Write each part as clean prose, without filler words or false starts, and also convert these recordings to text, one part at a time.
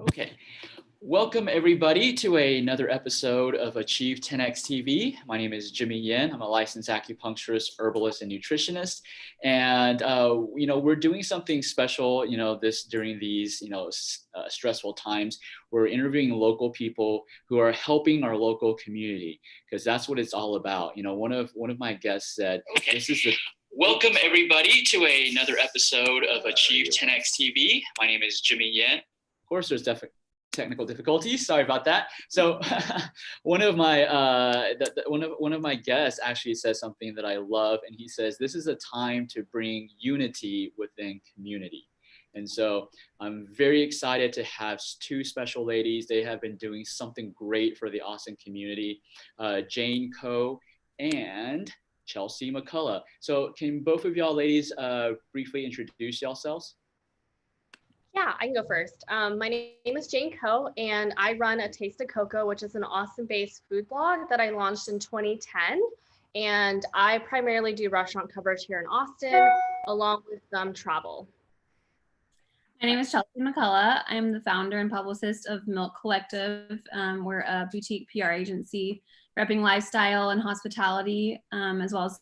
Okay. Welcome everybody to another episode of Achieve 10X TV. My name is Jimmy Yin. I'm a licensed acupuncturist, herbalist, and nutritionist. And, we're doing something special, during these, stressful times. We're interviewing local people who are helping our local community because that's what it's all about. One of my guests said, okay, welcome everybody to another episode of Achieve 10X TV. My name is Jimmy Yin. Of course, there's definitely technical difficulties. Sorry about that. So one of my guests actually says something that I love, and he says this is a time to bring unity within community. And so I'm very excited to have two special ladies. They have been doing something great for the Austin community, Jane Coe and Chelsea McCullough. So can both of y'all ladies briefly introduce yourselves? Yeah, I can go first. My name is Jane Coe, and I run A Taste of Cocoa, which is an Austin-based food blog that I launched in 2010. And I primarily do restaurant coverage here in Austin, along with some travel. My name is Chelsea McCullough. I'm the founder and publicist of Milk Collective. We're a boutique PR agency repping lifestyle and hospitality, as well as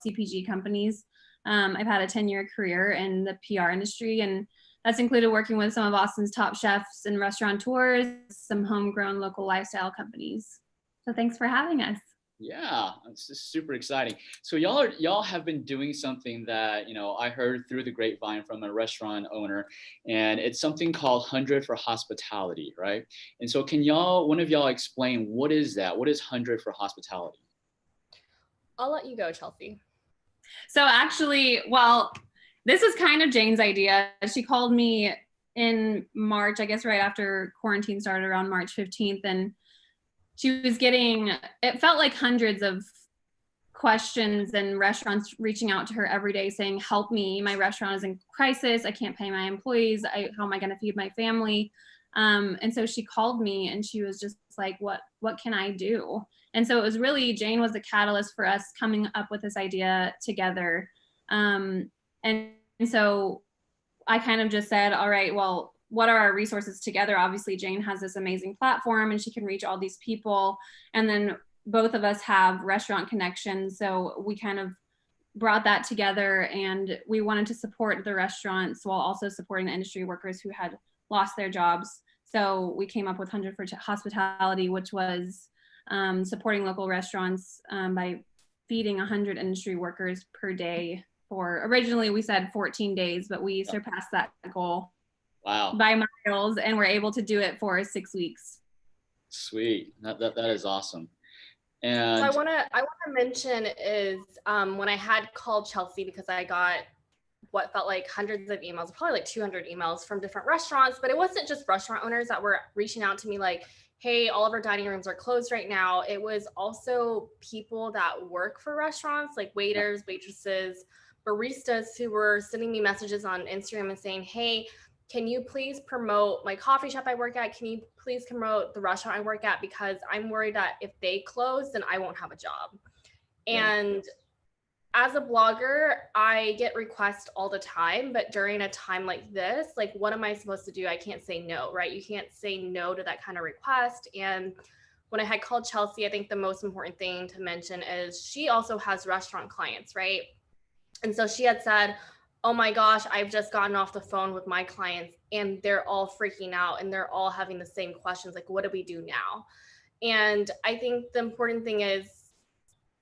CPG companies. I've had a 10-year career in the PR industry, and that's included working with some of Austin's top chefs and restaurateurs, some homegrown local lifestyle companies. So thanks for having us. Yeah, it's just super exciting. So y'all have been doing something that, I heard through the grapevine from a restaurant owner, and it's something called 100 for Hospitality, right? And so can one of y'all explain what is that? What is 100 for Hospitality? I'll let you go, Chelsea. So actually, this was kind of Jane's idea. She called me in March, I guess right after quarantine started around March 15th. And she was it felt like hundreds of questions and restaurants reaching out to her every day saying, help me, my restaurant is in crisis. I can't pay my employees. How am I going to feed my family? And so she called me and she was just like, what can I do? And so it was really, Jane was the catalyst for us coming up with this idea together. And so I kind of just said, all right, well, what are our resources together? Obviously, Jane has this amazing platform and she can reach all these people. And then both of us have restaurant connections. So we kind of brought that together, and we wanted to support the restaurants while also supporting the industry workers who had lost their jobs. So we came up with 100 for Hospitality, which was supporting local restaurants by feeding 100 industry workers per day. Originally we said 14 days, but we surpassed that goal. Wow. By miles, and we're able to do it for 6 weeks. Sweet. That is awesome. And so I want to mention is when I had called Chelsea, because I got what felt like hundreds of emails, probably like 200 emails from different restaurants, but it wasn't just restaurant owners that were reaching out to me like, hey, all of our dining rooms are closed right now. It was also people that work for restaurants, like waiters, waitresses, baristas, who were sending me messages on Instagram and saying, hey, can you please promote my coffee shop I work at? Can you please promote the restaurant I work at? Because I'm worried that if they close, then I won't have a job. Yeah. And as a blogger, I get requests all the time, but during a time like this, like, what am I supposed to do? I can't say no, right? You can't say no to that kind of request. And when I had called Chelsea, I think the most important thing to mention is she also has restaurant clients, right? And so she had said, oh my gosh, I've just gotten off the phone with my clients and they're all freaking out and they're all having the same questions. Like, what do we do now? And I think the important thing is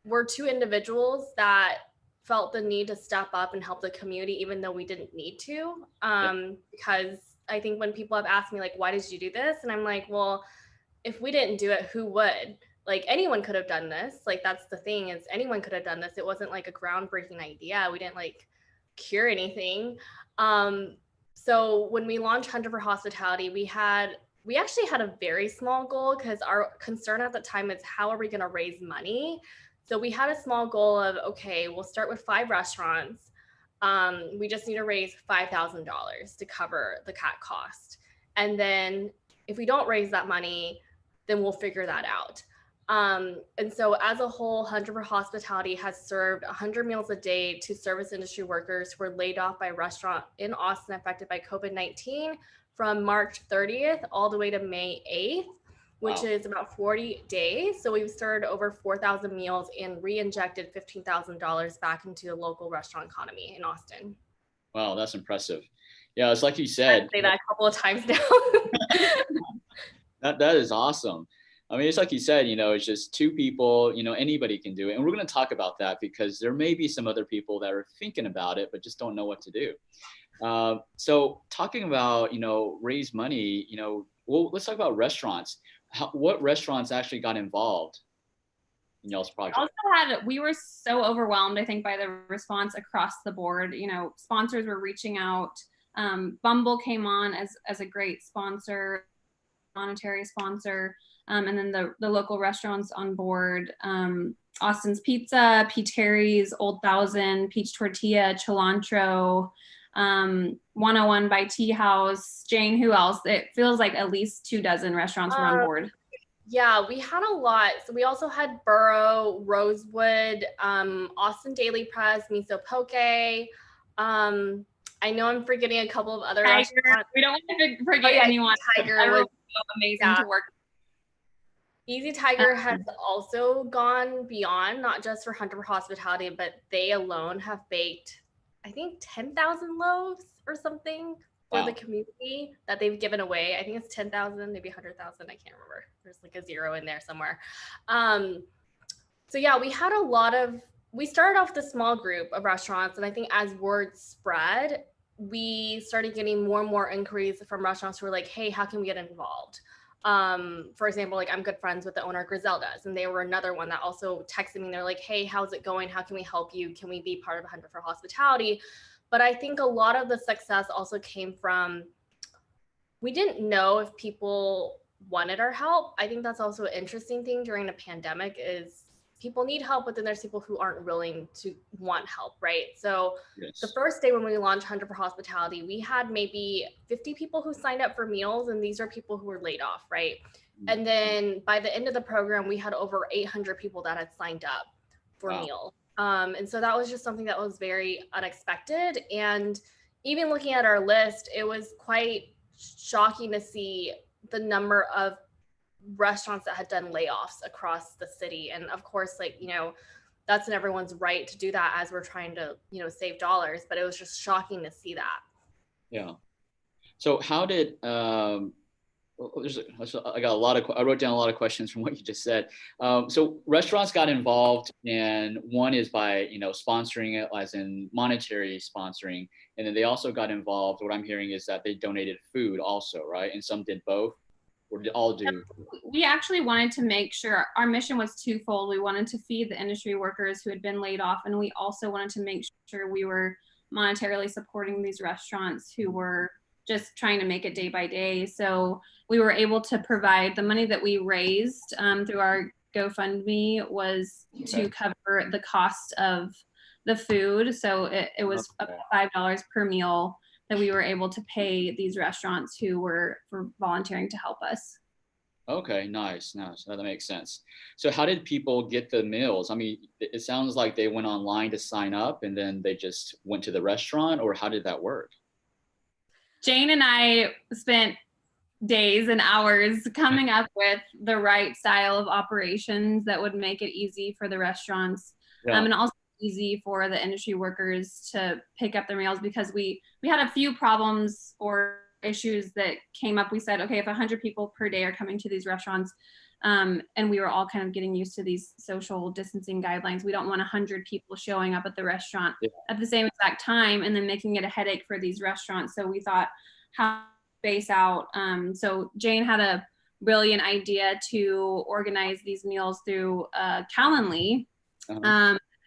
we're two individuals that felt the need to step up and help the community, even though we didn't need to. Because I think when people have asked me, like, why did you do this? And I'm like, well, if we didn't do it, who would? Like, anyone could have done this. Like, that's the thing, is anyone could have done this. It wasn't like a groundbreaking idea. We didn't like cure anything. So when we launched 100 for Hospitality, we actually had a very small goal, because our concern at the time is, how are we going to raise money? So we had a small goal of, okay, we'll start with 5 restaurants. We just need to raise $5,000 to cover the CAC cost. And then if we don't raise that money, then we'll figure that out. And so as a whole, 100 for Hospitality has served 100 meals a day to service industry workers who were laid off by a restaurant in Austin affected by COVID-19 from March 30th all the way to May 8th, which Wow. is about 40 days. So we've served over 4,000 meals and re-injected $15,000 back into the local restaurant economy in Austin. Wow, that's impressive. Yeah, it's like you I said. say that a couple of times now. That is awesome. I mean, it's like you said, it's just two people, anybody can do it. And we're going to talk about that because there may be some other people that are thinking about it, but just don't know what to do. So talking about, raise money, well, let's talk about restaurants. What restaurants actually got involved in y'all's project? We were so overwhelmed, I think, by the response across the board. Sponsors were reaching out. Bumble came on as a great sponsor, monetary sponsor. And then the local restaurants on board, Austin's Pizza, P. Terry's, Old Thousand, Peach Tortilla, Cilantro, 101 by Tea House. Jane, who else? It feels like at least 24 restaurants were on board. Yeah, we had a lot. So we also had Burrow, Rosewood, Austin Daily Press, Miso Poke. I know I'm forgetting a couple of other restaurants. We don't want to forget anyone. Tiger was so amazing to work with. Easy Tiger has also gone beyond, not just for Hunter for Hospitality, but they alone have baked, I think, 10,000 loaves or something for the community that they've given away. I think it's 10,000, maybe 100,000. I can't remember. There's like a zero in there somewhere. So yeah, we started off with a small group of restaurants. And I think as word spread, we started getting more and more inquiries from restaurants who were like, hey, how can we get involved? For example, like I'm good friends with the owner of Griselda's, and they were another one that also texted me. They're like, hey, how's it going? How can we help you? Can we be part of 100 for Hospitality? But I think a lot of the success also came from, we didn't know if people wanted our help. I think that's also an interesting thing during the pandemic is people need help, but then there's people who aren't willing to want help, right? So The first day when we launched 100 for Hospitality, we had maybe 50 people who signed up for meals, and these are people who were laid off, right? And then by the end of the program, we had over 800 people that had signed up for meals. And so that was just something that was very unexpected. And even looking at our list, it was quite shocking to see the number of restaurants that had done layoffs across the city. And of course, that's in everyone's right to do that as we're trying to, save dollars, but it was just shocking to see that. Yeah. So how did, I wrote down a lot of questions from what you just said. So restaurants got involved, and one is by, sponsoring it as in monetary sponsoring. And then they also got involved. What I'm hearing is that they donated food also, right? And some did both. Or did all do? We actually wanted to make sure our mission was twofold. We wanted to feed the industry workers who had been laid off, and we also wanted to make sure we were monetarily supporting these restaurants who were just trying to make it day by day. So we were able to provide the money that we raised through our GoFundMe was to cover the cost of the food. So it was about $5 per meal that we were able to pay these restaurants who were for volunteering to help us. Okay, nice. That makes sense. So how did people get the meals? I mean, it sounds like they went online to sign up and then they just went to the restaurant, or how did that work? Jane and I spent days and hours coming up with the right style of operations that would make it easy for the restaurants, and also easy for the industry workers to pick up their meals, because we had a few problems or issues that came up. We said, okay, if 100 people per day are coming to these restaurants, and we were all kind of getting used to these social distancing guidelines, we don't want 100 people showing up at the restaurant at the same exact time and then making it a headache for these restaurants. So we thought, how to space out. So Jane had a brilliant idea to organize these meals through Calendly.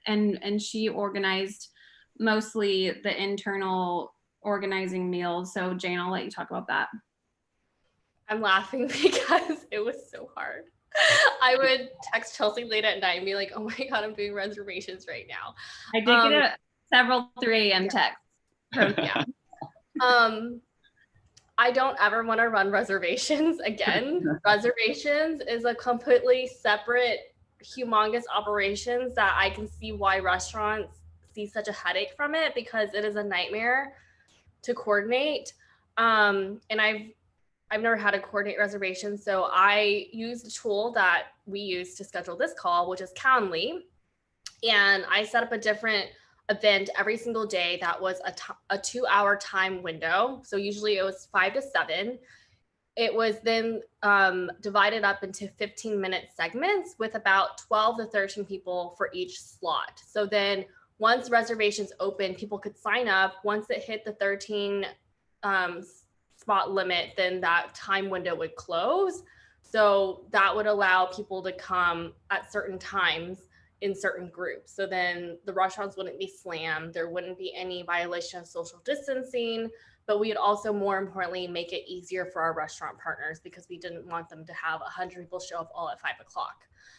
And she organized mostly the internal organizing meals. So Jane, I'll let you talk about that. I'm laughing because it was so hard. I would text Chelsea late at night and be like, oh my God, I'm doing reservations right now. I did get several 3 a.m. texts. I don't ever want to run reservations again. Reservations is a completely separate, humongous operations that I can see why restaurants see such a headache from it, because it is a nightmare to coordinate. And I've never had to coordinate reservations. So I used a tool that we use to schedule this call, which is Calendly. And I set up a different event every single day that was a 2-hour time window. So usually it was 5 to 7. It was then divided up into 15-minute segments with about 12 to 13 people for each slot. So then once reservations open, people could sign up. Once it hit the 13 spot limit, then that time window would close. So that would allow people to come at certain times in certain groups. So then the restaurants wouldn't be slammed. There wouldn't be any violation of social distancing, but we would also, more importantly, make it easier for our restaurant partners because we didn't want them to have 100 people show up all at 5 o'clock.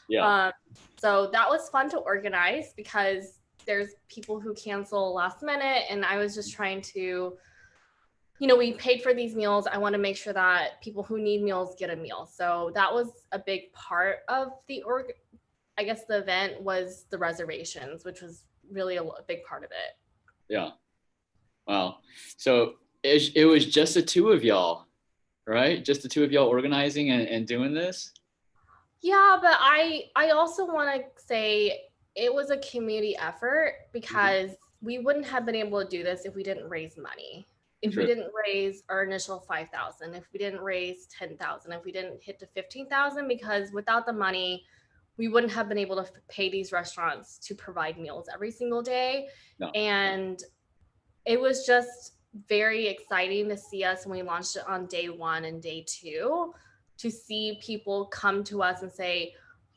Yeah. So that was fun to organize because there's people who cancel last minute, and I was just trying to, we paid for these meals. I want to make sure that people who need meals get a meal. So that was a big part of the event was the reservations, which was really a big part of it. Yeah. Wow. So it was just the two of y'all, right? Just the two of y'all organizing and doing this? Yeah, but I also want to say it was a community effort because we wouldn't have been able to do this if we didn't raise money. If we didn't raise our initial 5,000, if we didn't raise 10,000, if we didn't hit to 15,000, because without the money, we wouldn't have been able to pay these restaurants to provide meals every single day. No. And it was just very exciting to see us when we launched it on day 1 and day 2, to see people come to us and say,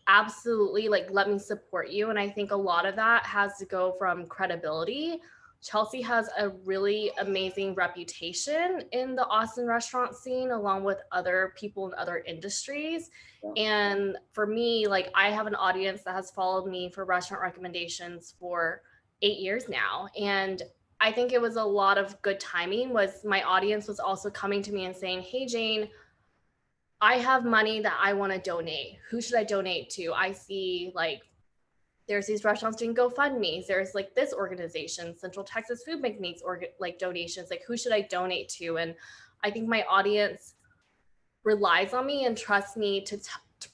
absolutely, like, let me support you. And I think a lot of that has to go from credibility. Chelsea has a really amazing reputation in the Austin restaurant scene, along with other people in other industries. Yeah. And for me, like, I have an audience that has followed me for restaurant recommendations for 8 years now. And I think it was a lot of good timing. Was my audience was also coming to me and saying, hey, Jane, I have money that I want to donate. Who should I donate to? I see, like, there's these restaurants doing GoFundMe's. There's like this organization, Central Texas Food Bank needs like donations. Like, who should I donate to? And I think my audience relies on me and trusts me to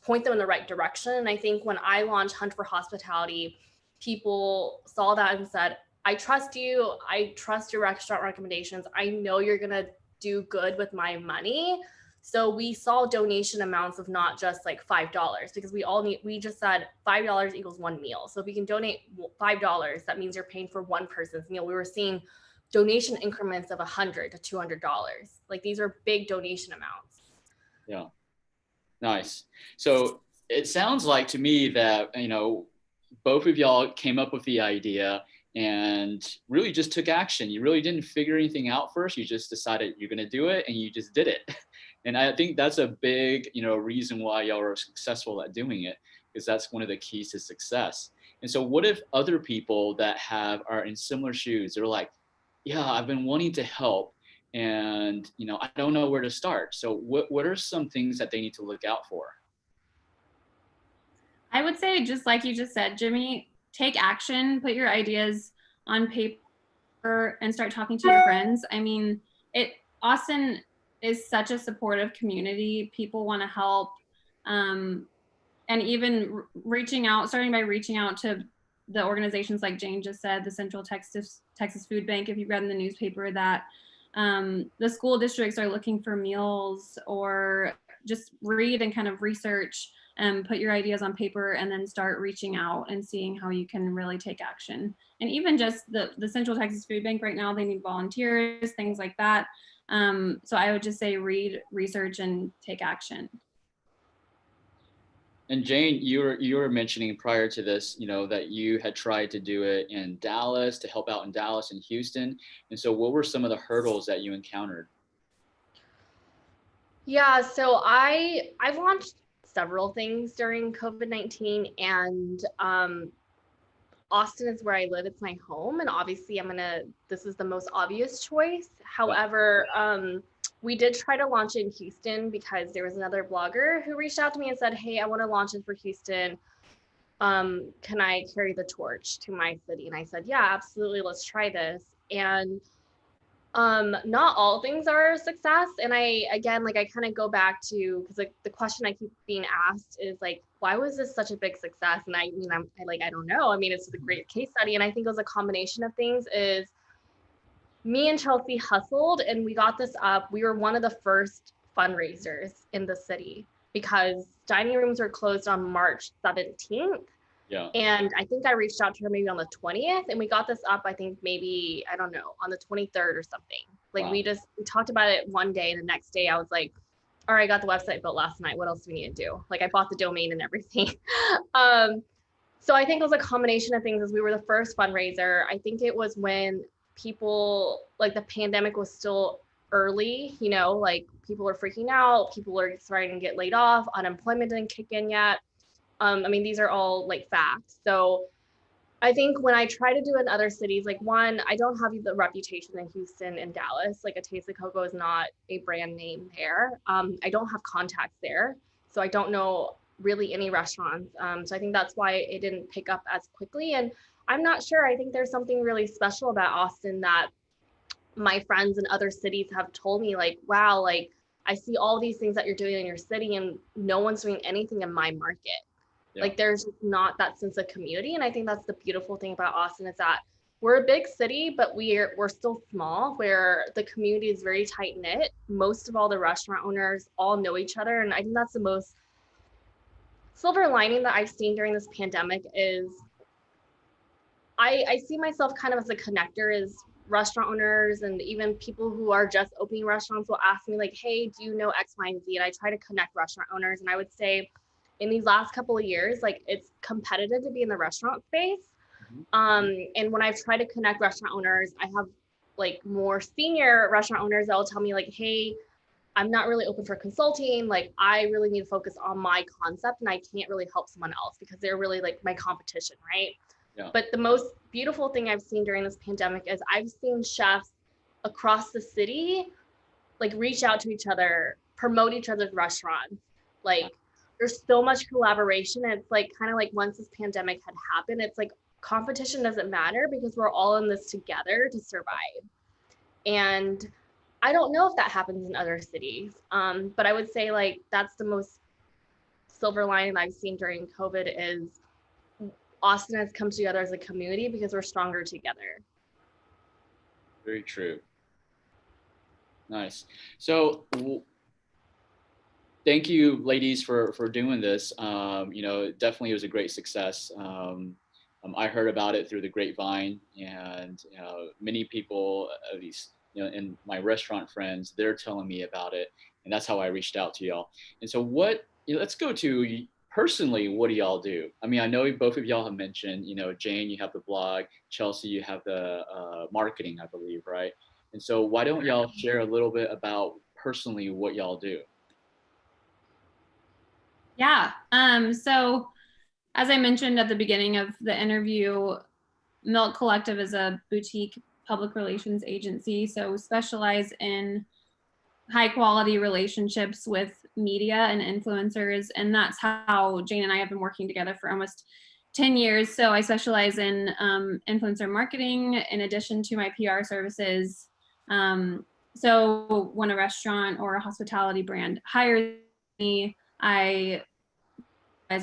point them in the right direction. And I think when I launched Hunt for Hospitality, people saw that and said, I trust you. I trust your restaurant recommendations. I know you're going to do good with my money. So we saw donation amounts of not just like $5, because we just said $5 equals one meal. So if you can donate $5, that means you're paying for one person's meal. We were seeing donation increments of $100 to $200. Like, these are big donation amounts. Yeah. Nice. So it sounds like to me that, both of y'all came up with the idea and really just took action. You really didn't figure anything out first. You just decided you're going to do it, and you just did it. And I think that's a big, reason why y'all are successful at doing it, because that's one of the keys to success. And so what if other people that are in similar shoes, they're like, yeah, I've been wanting to help, and, I don't know where to start. So what are some things that they need to look out for? I would say, just like you just said, Jimmy, take action, put your ideas on paper, and start talking to your friends. I mean, Austin is such a supportive community. People want to help. And even starting by reaching out to the organizations like Jane just said, the Central Texas Food Bank. If you read in the newspaper that the school districts are looking for meals, or just read and kind of research and put your ideas on paper, and then start reaching out and seeing how you can really take action. And even just the Central Texas Food Bank right now, they need volunteers, things like that. So I would just say read, research, and take action. And Jane, you were mentioning prior to this, that you had tried to do it in Dallas, to help out in Dallas and Houston. And so what were some of the hurdles that you encountered? Yeah, so I've launched several things during COVID-19, and Austin is where I live. It's my home. And obviously this is the most obvious choice. However, we did try to launch in Houston because there was another blogger who reached out to me and said, hey, I want to launch in for Houston. Can I carry the torch to my city? And I said, yeah, absolutely. Let's try this. And Not all things are a success. And I, again, like I kind of go back to, because like the question I keep being asked is like, why was this such a big success? And I mean, I don't know. I mean, it's a great case study. And I think it was a combination of things. Is me and Chelsea hustled and we got this up. We were one of the first fundraisers in the city because dining rooms were closed on March 17th. Yeah. And I think I reached out to her maybe on the 20th, and we got this up, I think maybe, I don't know, on the 23rd or something. Like Wow. we talked about it one day, and the next day I was like, all right, I got the website built last night. What else do we need to do? Like I bought the domain and everything. So I think it was a combination of things. As we were the first fundraiser. I think it was when people, like the pandemic was still early, you know, like people were freaking out, people were starting to get laid off, unemployment didn't kick in yet. I mean, these are all like facts. So I think when I try to do it in other cities, like one, I don't have the reputation in Houston and Dallas. Like a Taste of Cocoa is not a brand name there. I don't have contacts there. So I don't know really any restaurants. So I think that's why it didn't pick up as quickly. And I'm not sure. I think there's something really special about Austin that my friends in other cities have told me, like, wow, like I see all these things that you're doing in your city and no one's doing anything in my market. Yeah. Like there's not that sense of community. And I think that's the beautiful thing about Austin is that we're a big city, but we're still small, where the community is very tight knit. Most of all the restaurant owners all know each other. And I think that's the most silver lining that I've seen during this pandemic is I see myself kind of as a connector. Is restaurant owners and even people who are just opening restaurants will ask me like, hey, do you know X, Y, and Z? And I try to connect restaurant owners. And I would say in these last couple of years, like it's competitive to be in the restaurant space. And when I've tried to connect restaurant owners, I have like more senior restaurant owners that will tell me like, hey, I'm not really open for consulting. Like I really need to focus on my concept and I can't really help someone else because they're really like my competition, right? Yeah. But the most beautiful thing I've seen during this pandemic is I've seen chefs across the city like reach out to each other, promote each other's restaurants. Like there's so much collaboration. And it's like kind of like once this pandemic had happened, it's like competition doesn't matter because we're all in this together to survive. And I don't know if that happens in other cities, but I would say like that's the most silver lining I've seen during COVID is Austin has come together as a community because we're stronger together. Very true. Nice. So thank you, ladies, for doing this. You know, definitely it was a great success. I heard about it through the grapevine, and many people, at least in my restaurant friends, they're telling me about it, and that's how I reached out to y'all. And so, let's go to personally. What do y'all do? I mean, I know both of y'all have mentioned, Jane, you have the blog, Chelsea, you have the marketing, I believe, right? And so, why don't y'all share a little bit about personally what y'all do? Yeah. So as I mentioned at the beginning of the interview, Milk Collective is a boutique public relations agency. So we specialize in high quality relationships with media and influencers. And that's how Jane and I have been working together for almost 10 years. So I specialize in influencer marketing in addition to my PR services. So when a restaurant or a hospitality brand hires me, I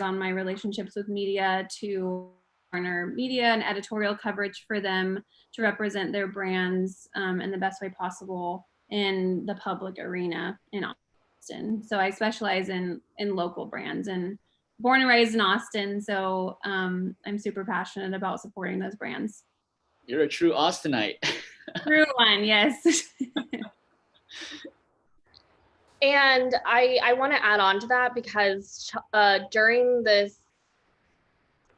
on my relationships with media to garner media and editorial coverage for them to represent their brands in the best way possible in the public arena in Austin. So I specialize in local brands and born and raised in Austin. So I'm super passionate about supporting those brands. You're a true Austinite. True one, yes. And I want to add on to that because during this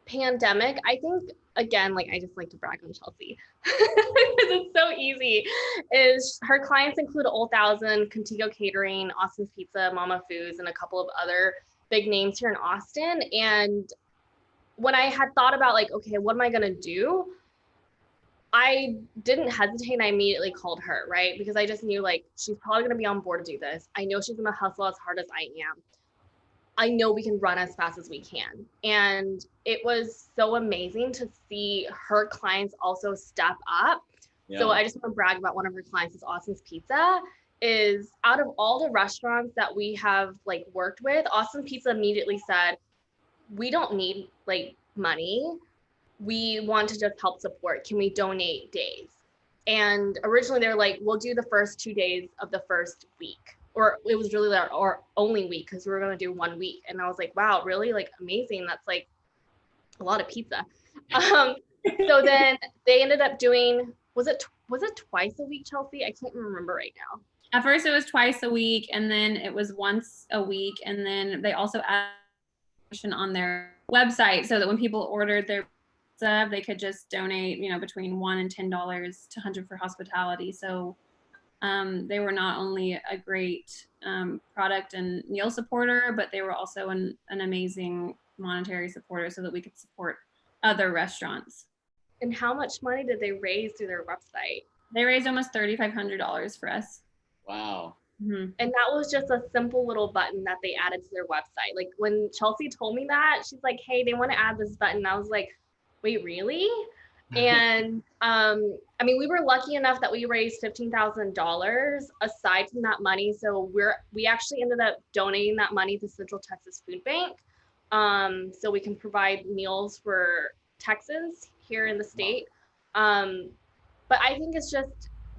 pandemic, I think, again, like I just like to brag on Chelsea because it's so easy, is her clients include Old Thousand, Contigo Catering, Austin's Pizza, Mama Foods, and a couple of other big names here in Austin. And when I had thought about like, okay, what am I going to do? I didn't hesitate and I immediately called her, right? Because I just knew like, she's probably going to be on board to do this. I know she's going to hustle as hard as I am. I know we can run as fast as we can. And it was so amazing to see her clients also step up So I just want to brag about one of her clients, is Austin's Pizza. Is out of all the restaurants that we have like worked with, Austin Pizza immediately said, we don't need like money. We want to just help support. Can we donate days? And originally they're like, we'll do the first 2 days of the first week. Or it was really our only week because we were going to do 1 week. And I was like, wow, really? Like amazing. That's like a lot of pizza. So then they ended up doing, was it twice a week, Chelsea? I can't remember right now. At first it was twice a week, and then it was once a week. And then they also added on their website so that when people ordered their pizza, they could just donate, between $1 and $10 to Hunter for Hospitality. So they were not only a great product and meal supporter, but they were also an amazing monetary supporter so that we could support other restaurants. And how much money did they raise through their website? They raised almost $3,500 for us. Wow. Mm-hmm. And that was just a simple little button that they added to their website. Like when Chelsea told me that, she's like, hey, they want to add this button. I was like, wait, really? And I mean, we were lucky enough that we raised $15,000 aside from that money. So we actually ended up donating that money to Central Texas Food Bank. So we can provide meals for Texans here in the state. But I think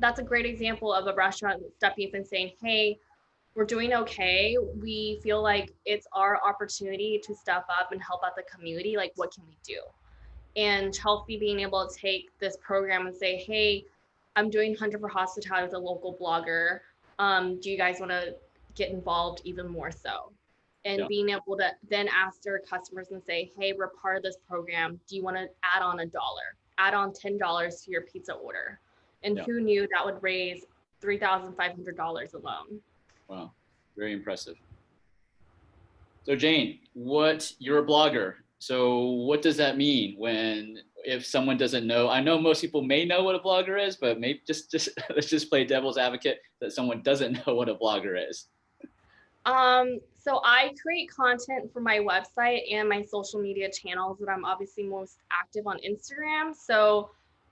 that's a great example of a restaurant stepping up and saying, hey, we're doing okay. We feel like it's our opportunity to step up and help out the community. Like, what can we do? And Chelsea being able to take this program and say, hey, I'm doing Hunter for Hospitality with a local blogger. Do you guys want to get involved even more so? And being able to then ask their customers and say, hey, we're part of this program. Do you want to add on $1? Add on $10 to your pizza order. And who knew that would raise $3,500 alone? Wow, very impressive. So Jane, you're a blogger. So what does that mean if someone doesn't know? I know most people may know what a blogger is, but maybe just let's just play devil's advocate that someone doesn't know what a blogger is. So I create content for my website and my social media channels that I'm obviously most active on Instagram. So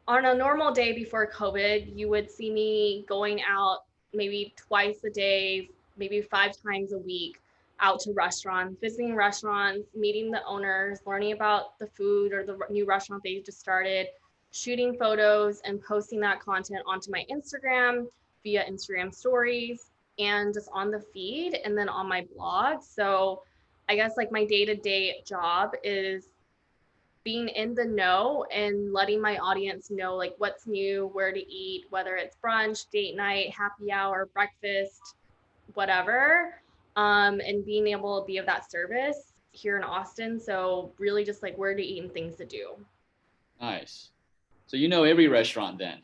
on a normal day before COVID, you would see me going out maybe twice a day, maybe 5 times a week, out to restaurants, visiting restaurants, meeting the owners, learning about the food or the new restaurant they just started, shooting photos and posting that content onto my Instagram via Instagram stories and just on the feed and then on my blog. So I guess like my day-to-day job is being in the know and letting my audience know like what's new, where to eat, whether it's brunch, date night, happy hour, breakfast, whatever. And being able to be of that service here in Austin. So really just like where to eat and things to do. Nice. So you know every restaurant then,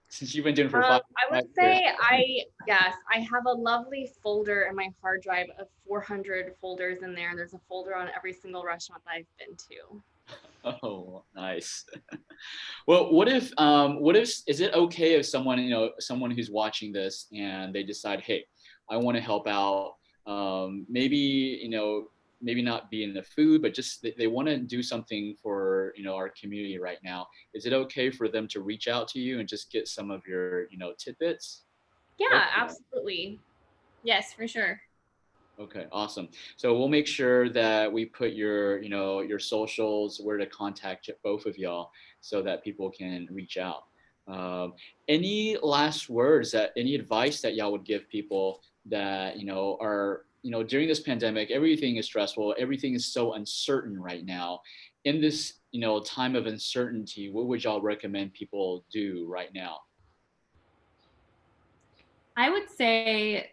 since you've been doing it for 5 years. I would say I have a lovely folder in my hard drive of 400 folders in there. There's a folder on every single restaurant that I've been to. Oh, nice. Well, what if is it okay if someone who's watching this and they decide, hey, I want to help out, maybe not be in the food, but just they want to do something for our community right now. Is it okay for them to reach out to you and just get some of your tidbits? Yeah, absolutely. Yes, for sure. Okay, awesome. So we'll make sure that we put your socials, where to contact both of y'all, so that people can reach out. Any last words, any advice that y'all would give people that are during this pandemic? Everything is stressful. Everything is so uncertain right now. In this time of uncertainty, what would y'all recommend people do right now? I would say,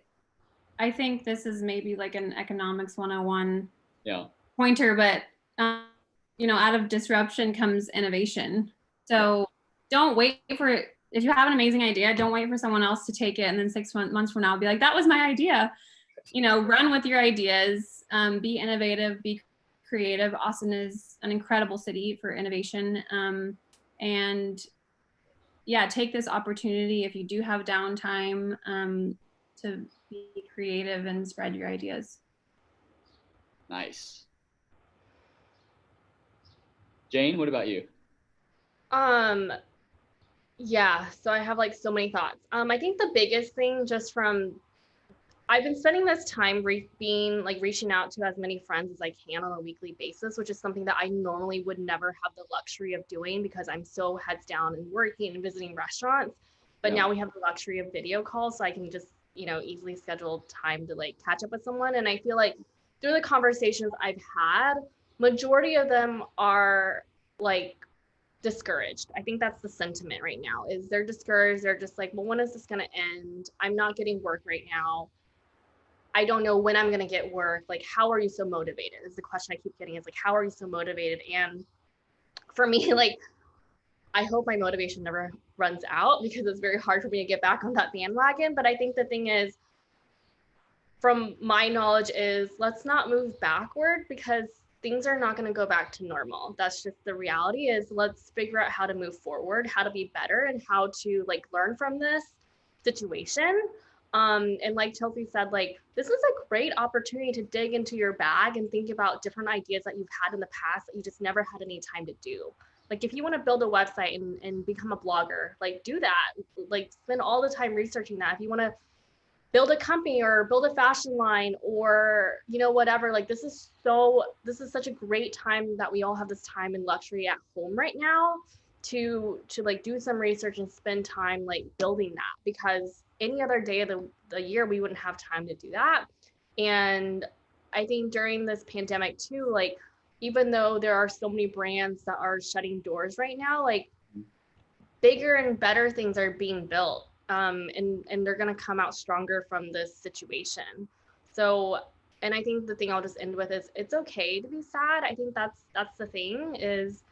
I think this is maybe like an economics 101 pointer, but out of disruption comes innovation. So don't wait if you have an amazing idea, don't wait for someone else to take it and then 6 months from now be like, that was my idea. Run with your ideas, be innovative, be creative. Austin is an incredible city for innovation. And take this opportunity if you do have downtime to be creative and spread your ideas. Nice. Jane, what about you? Yeah, so I have like so many thoughts. I think the biggest thing just from I've been spending this time being like reaching out to as many friends as I can on a weekly basis, which is something that I normally would never have the luxury of doing because I'm so heads down and working and visiting restaurants. But Yeah. now we have the luxury of video calls, so I can just, easily schedule time to like catch up with someone. And I feel like through the conversations I've had, majority of them are like discouraged. I think that's the sentiment right now is they're discouraged. They're just like, well, when is this going to end? I'm not getting work right now. I don't know when I'm going to get work. Like, how are you so motivated? Is the question I keep getting is like, how are you so motivated? And for me, like, I hope my motivation never runs out because it's very hard for me to get back on that bandwagon. But I think the thing is, from my knowledge, is let's not move backward because things are not going to go back to normal. That's just the reality is let's figure out how to move forward, how to be better, and how to like learn from this situation. And like Chelsea said, like this is a great opportunity to dig into your bag and think about different ideas that you've had in the past that you just never had any time to do. Like if you want to build a website and become a blogger, like do that. Like spend all the time researching that. If you want to build a company or build a fashion line or whatever, like this is such a great time that we all have this time and luxury at home right now to like do some research and spend time like building that, because any other day of the year we wouldn't have time to do that. And I think during this pandemic too, like even though there are so many brands that are shutting doors right now, like bigger and better things are being built, and they're going to come out stronger from this situation. So, and I think the thing I'll just end with is it's okay to be sad. I think that's the thing is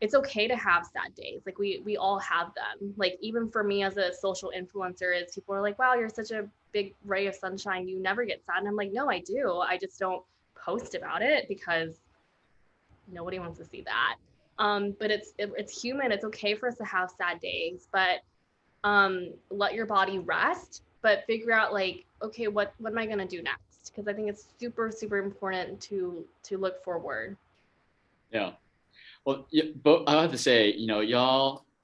it's okay to have sad days. Like we all have them. Like even for me as a social influencer, is people are like, wow, you're such a big ray of sunshine, you never get sad. And I'm like, no, I do. I just don't post about it because nobody wants to see that. But it's human. It's okay for us to have sad days, but let your body rest. But figure out like, okay, what am I gonna do next? Because I think it's super super important to look forward. Yeah. Well, yeah, I have to say,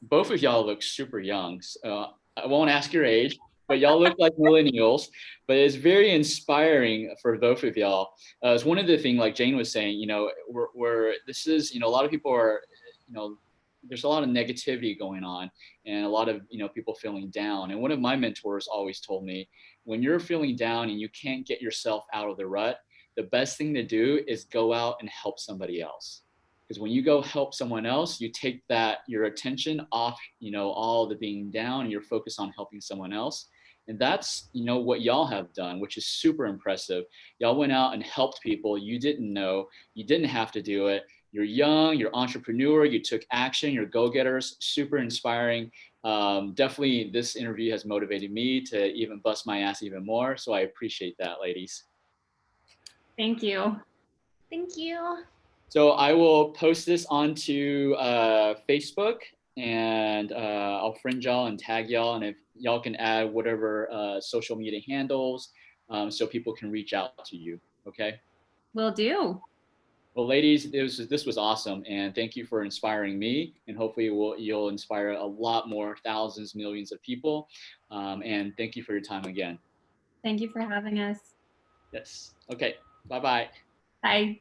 both of y'all look super young. I won't ask your age, but y'all look like millennials. But it's very inspiring for both of y'all. It's one of the things, like Jane was saying, this is, a lot of people are, there's a lot of negativity going on and a lot of, people feeling down. And one of my mentors always told me, when you're feeling down and you can't get yourself out of the rut, the best thing to do is go out and help somebody else. Because when you go help someone else, you take your attention off, all the being down, and you're focused on helping someone else. And that's, what y'all have done, which is super impressive. Y'all went out and helped people you didn't know. You didn't have to do it. You're young, you're entrepreneur, you took action, you're go-getters, super inspiring. Definitely this interview has motivated me to even bust my ass even more. So I appreciate that, ladies. Thank you. Thank you. So I will post this onto Facebook, and I'll friend y'all and tag y'all. And if y'all can add whatever social media handles, so people can reach out to you. Okay. Will do. Well, ladies, this was awesome, and thank you for inspiring me. And hopefully, you'll inspire a lot more, thousands, millions of people. And thank you for your time again. Thank you for having us. Yes. Okay. Bye-bye. Bye.